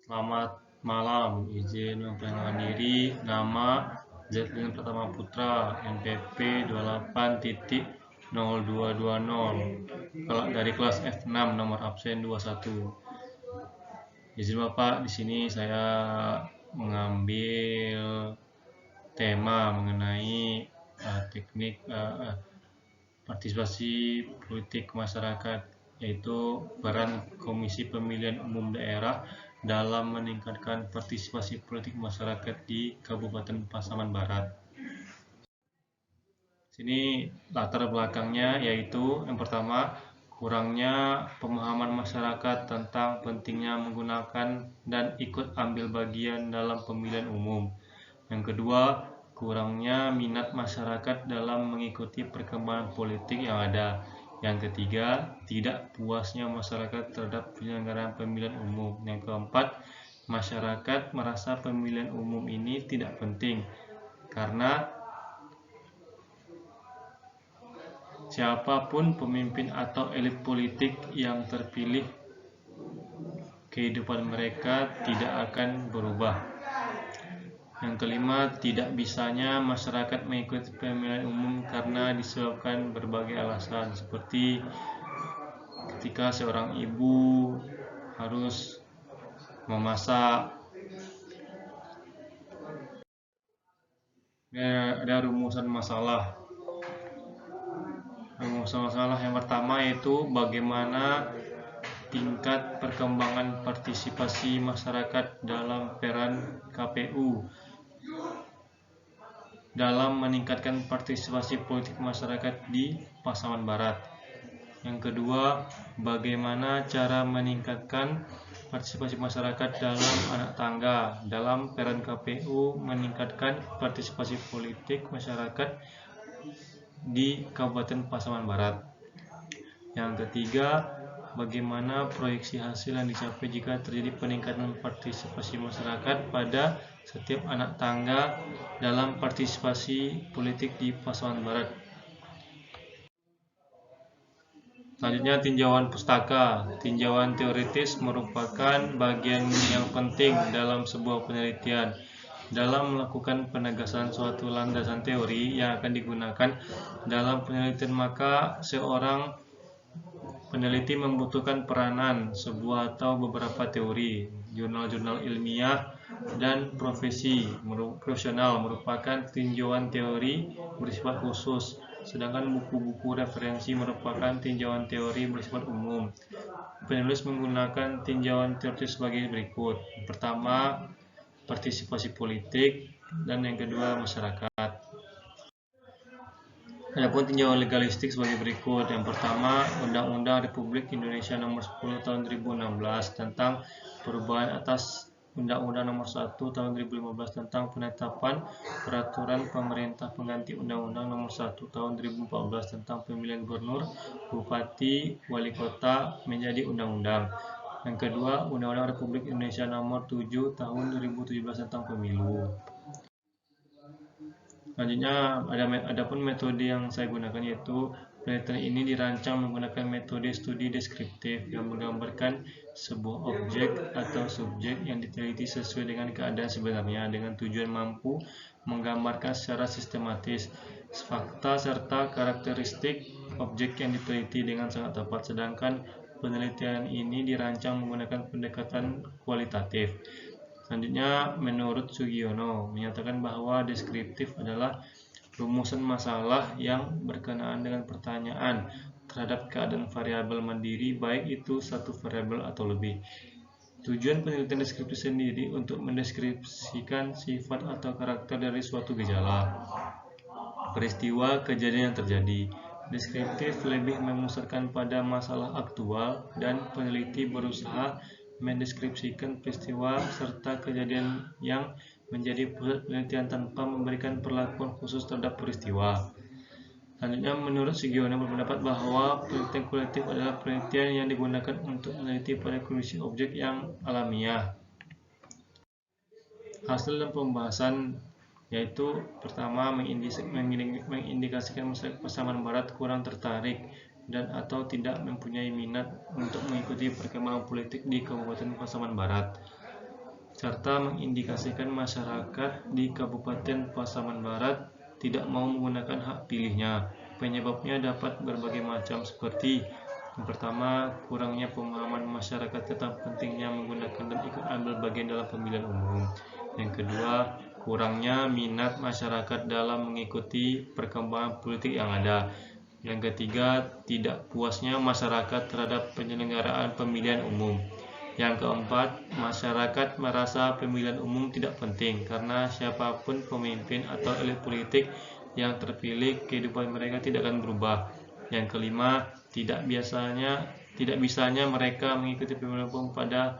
Selamat malam, izin memperkenalkan diri. Nama Zetlin Pratama Putra, NPP 28.0220. Kalau dari kelas F6, nomor absen 21. Izin Bapak, di sini saya mengambil tema mengenai teknik partisipasi politik masyarakat, yaitu peran Komisi Pemilihan Umum Daerah dalam meningkatkan partisipasi politik masyarakat di Kabupaten Pasaman Barat. Sini latar belakangnya yaitu yang pertama, kurangnya pemahaman masyarakat tentang pentingnya menggunakan dan ikut ambil bagian dalam pemilihan umum. Yang kedua, kurangnya minat masyarakat dalam mengikuti perkembangan politik yang ada. Yang ketiga, tidak puasnya masyarakat terhadap penyelenggaraan pemilihan umum. Yang keempat, masyarakat merasa pemilihan umum ini tidak penting karena siapapun pemimpin atau elit politik yang terpilih, kehidupan mereka tidak akan berubah. Yang kelima, tidak bisanya masyarakat mengikuti pemilihan umum karena disebabkan berbagai alasan, seperti ketika seorang ibu harus memasak. Ada rumusan masalah. Rumusan masalah yang pertama yaitu bagaimana tingkat perkembangan partisipasi masyarakat dalam peran KPU dalam meningkatkan partisipasi politik masyarakat di Pasaman Barat. Yang kedua, bagaimana cara meningkatkan partisipasi masyarakat dalam anak tangga dalam peran KPU meningkatkan partisipasi politik masyarakat di Kabupaten Pasaman Barat. Yang ketiga, bagaimana proyeksi hasil yang dicapai jika terjadi peningkatan partisipasi masyarakat pada setiap anak tangga dalam partisipasi politik di Pasaman Barat. Selanjutnya, tinjauan pustaka. Tinjauan teoritis merupakan bagian yang penting dalam sebuah penelitian. Dalam melakukan penegasan suatu landasan teori yang akan digunakan dalam penelitian, maka seorang peneliti membutuhkan peranan sebuah atau beberapa teori, jurnal-jurnal ilmiah, dan profesional merupakan tinjauan teori bersifat khusus, sedangkan buku-buku referensi merupakan tinjauan teori bersifat umum. Penulis menggunakan tinjauan teoritis sebagai berikut. Yang pertama, partisipasi politik, dan yang kedua, masyarakat. Adapun tinjauan legalistik sebagai berikut. Yang pertama, Undang-Undang Republik Indonesia Nomor 10 Tahun 2016 tentang perubahan atas Undang-Undang Nomor 1 Tahun 2015 tentang penetapan peraturan pemerintah pengganti Undang-Undang Nomor 1 Tahun 2014 tentang pemilihan gubernur, bupati, wali kota menjadi undang-undang. Yang kedua, Undang-Undang Republik Indonesia Nomor 7 Tahun 2017 tentang pemilu. Selanjutnya, adapun metode yang saya gunakan yaitu penelitian ini dirancang menggunakan metode studi deskriptif yang menggambarkan sebuah objek atau subjek yang diteliti sesuai dengan keadaan sebenarnya dengan tujuan mampu menggambarkan secara sistematis fakta serta karakteristik objek yang diteliti dengan sangat tepat. Sedangkan penelitian ini dirancang menggunakan pendekatan kualitatif. Selanjutnya, menurut Sugiono menyatakan bahwa deskriptif adalah rumusan masalah yang berkenaan dengan pertanyaan terhadap keadaan variabel mandiri, baik itu satu variabel atau lebih. Tujuan penelitian deskriptif sendiri untuk mendeskripsikan sifat atau karakter dari suatu gejala, peristiwa, kejadian yang terjadi. Deskriptif lebih memusatkan pada masalah aktual dan peneliti berusaha mendeskripsikan peristiwa serta kejadian yang menjadi pusat penelitian tanpa memberikan perlakuan khusus terhadap peristiwa. Selanjutnya, menurut Sugiono berpendapat bahwa penelitian kualitatif adalah penelitian yang digunakan untuk meneliti pada kondisi objek yang alamiah. Hasil dan pembahasan yaitu pertama, mengindikasikan masyarakat Pasaman Barat kurang tertarik dan atau tidak mempunyai minat untuk mengikuti perkembangan politik di Kabupaten Pasaman Barat. serta mengindikasikan masyarakat di Kabupaten Pasaman Barat tidak mau menggunakan hak pilihnya. Penyebabnya dapat berbagai macam seperti yang pertama, kurangnya pemahaman masyarakat tentang pentingnya menggunakan dan ikut ambil bagian dalam pemilihan umum. Yang kedua, kurangnya minat masyarakat dalam mengikuti perkembangan politik yang ada. Yang ketiga, tidak puasnya masyarakat terhadap penyelenggaraan pemilihan umum. Yang keempat, masyarakat merasa pemilihan umum tidak penting karena siapapun pemimpin atau elit politik yang terpilih, kehidupan mereka tidak akan berubah. Yang kelima, tidak bisanya mereka mengikuti pemilihan umum pada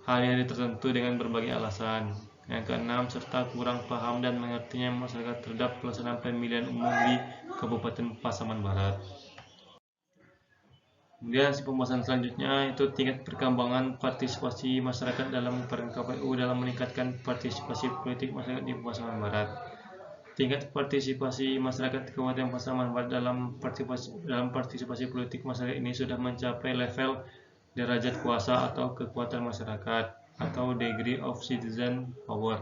hari-hari tertentu dengan berbagai alasan. Yang keenam, serta kurang paham dan mengertinya masyarakat terhadap pelaksanaan pemilihan umum di Kabupaten Pasaman Barat. Kemudian pembahasan selanjutnya itu tingkat perkembangan partisipasi masyarakat dalam peran KPU dalam meningkatkan partisipasi politik masyarakat di Pasaman Barat. Tingkat partisipasi masyarakat Kabupaten Pasaman Barat dalam partisipasi politik masyarakat ini sudah mencapai level derajat kuasa atau kekuatan masyarakat atau degree of citizen power,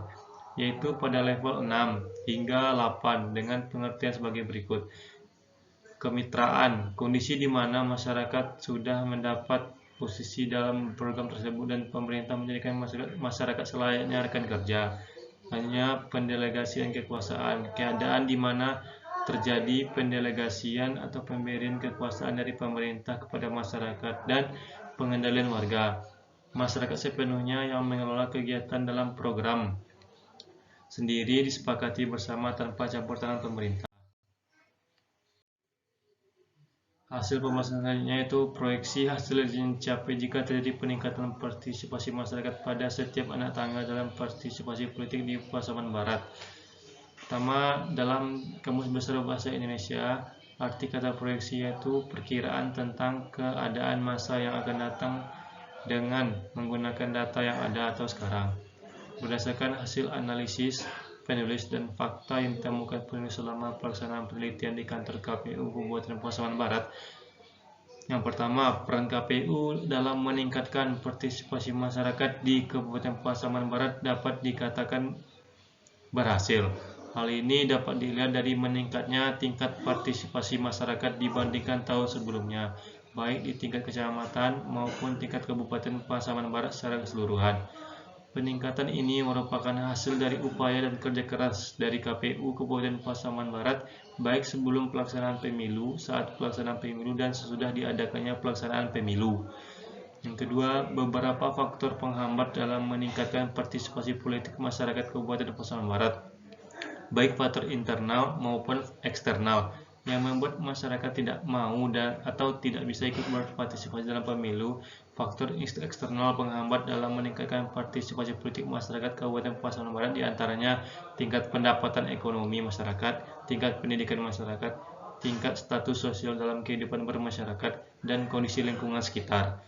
yaitu pada level 6 hingga 8 dengan pengertian sebagai berikut. Kemitraan, kondisi di mana masyarakat sudah mendapat posisi dalam program tersebut dan pemerintah menjadikan masyarakat selayaknya rekan kerja. Hanya pendelegasian kekuasaan, keadaan di mana terjadi pendelegasian atau pemberian kekuasaan dari pemerintah kepada masyarakat dan pengendalian warga. Masyarakat sepenuhnya yang mengelola kegiatan dalam program sendiri disepakati bersama tanpa campur tangan pemerintah. Hasil pembahasan selanjutnya itu proyeksi hasil yang dicapai jika terjadi peningkatan partisipasi masyarakat pada setiap anak tangga dalam partisipasi politik di Pasaman Barat. Pertama, dalam Kamus Besar Bahasa Indonesia, arti kata proyeksi yaitu perkiraan tentang keadaan masa yang akan datang dengan menggunakan data yang ada atau sekarang. Berdasarkan hasil analisis penulis dan fakta yang ditemukan penulis selama pelaksanaan penelitian di kantor KPU Kabupaten Pasaman Barat. Yang pertama, peran KPU dalam meningkatkan partisipasi masyarakat di Kabupaten Pasaman Barat dapat dikatakan berhasil. Hal ini dapat dilihat dari meningkatnya tingkat partisipasi masyarakat dibandingkan tahun sebelumnya, baik di tingkat kecamatan maupun tingkat Kabupaten Pasaman Barat secara keseluruhan. Peningkatan ini merupakan hasil dari upaya dan kerja keras dari KPU Kabupaten Pasaman Barat, baik sebelum pelaksanaan pemilu, saat pelaksanaan pemilu, dan sesudah diadakannya pelaksanaan pemilu. Yang kedua, beberapa faktor penghambat dalam meningkatkan partisipasi politik masyarakat Kabupaten Pasaman Barat, baik faktor internal maupun eksternal, yang membuat masyarakat tidak mau atau tidak bisa ikut berpartisipasi dalam pemilu. Faktor eksternal penghambat dalam meningkatkan partisipasi politik masyarakat Kabupaten Pasaman Barat diantaranya tingkat pendapatan ekonomi masyarakat, tingkat pendidikan masyarakat, tingkat status sosial dalam kehidupan bermasyarakat, dan kondisi lingkungan sekitar.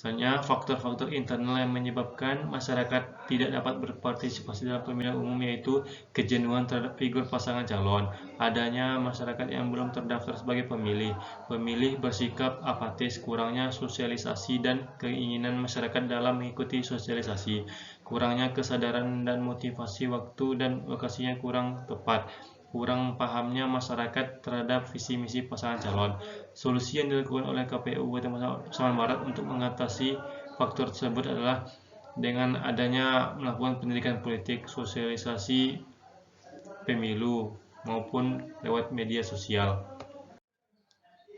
Misalnya, faktor-faktor internal yang menyebabkan masyarakat tidak dapat berpartisipasi dalam pemilihan umum yaitu kejenuhan terhadap figur pasangan calon, adanya masyarakat yang belum terdaftar sebagai pemilih, pemilih bersikap apatis, kurangnya sosialisasi dan keinginan masyarakat dalam mengikuti sosialisasi, kurangnya kesadaran dan motivasi waktu dan lokasinya kurang tepat, kurang pahamnya masyarakat terhadap visi misi pasangan calon. Solusi yang dilakukan oleh KPU Kabupaten Pasaman Barat untuk mengatasi faktor tersebut adalah dengan adanya melakukan pendidikan politik, sosialisasi pemilu maupun lewat media sosial.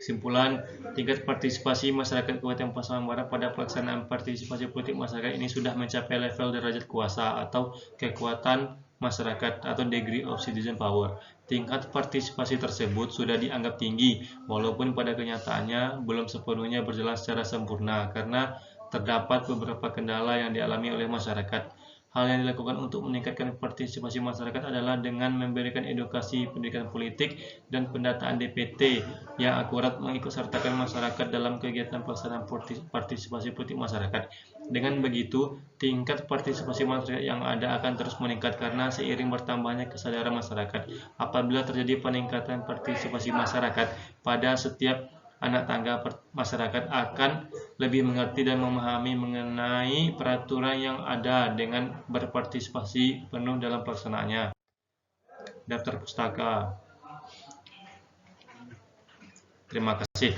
Kesimpulan, tingkat partisipasi masyarakat Kabupaten Pasaman Barat pada pelaksanaan partisipasi politik masyarakat ini sudah mencapai level derajat kuasa atau kekuatan masyarakat atau degree of citizen power. Tingkat partisipasi tersebut sudah dianggap tinggi, walaupun pada kenyataannya belum sepenuhnya berjalan secara sempurna karena terdapat beberapa kendala yang dialami oleh masyarakat. Hal yang dilakukan untuk meningkatkan partisipasi masyarakat adalah dengan memberikan edukasi pendidikan politik dan pendataan DPT yang akurat, mengikutsertakan masyarakat dalam kegiatan pelaksanaan partisipasi politik masyarakat. Dengan begitu, tingkat partisipasi masyarakat yang ada akan terus meningkat karena seiring bertambahnya kesadaran masyarakat. Apabila terjadi peningkatan partisipasi masyarakat pada setiap anak tangga masyarakat akan lebih mengerti dan memahami mengenai peraturan yang ada dengan berpartisipasi penuh dalam pelaksanaannya. Daftar pustaka. Terima kasih.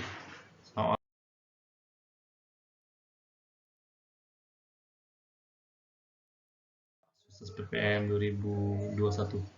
Selamat PPM 2021.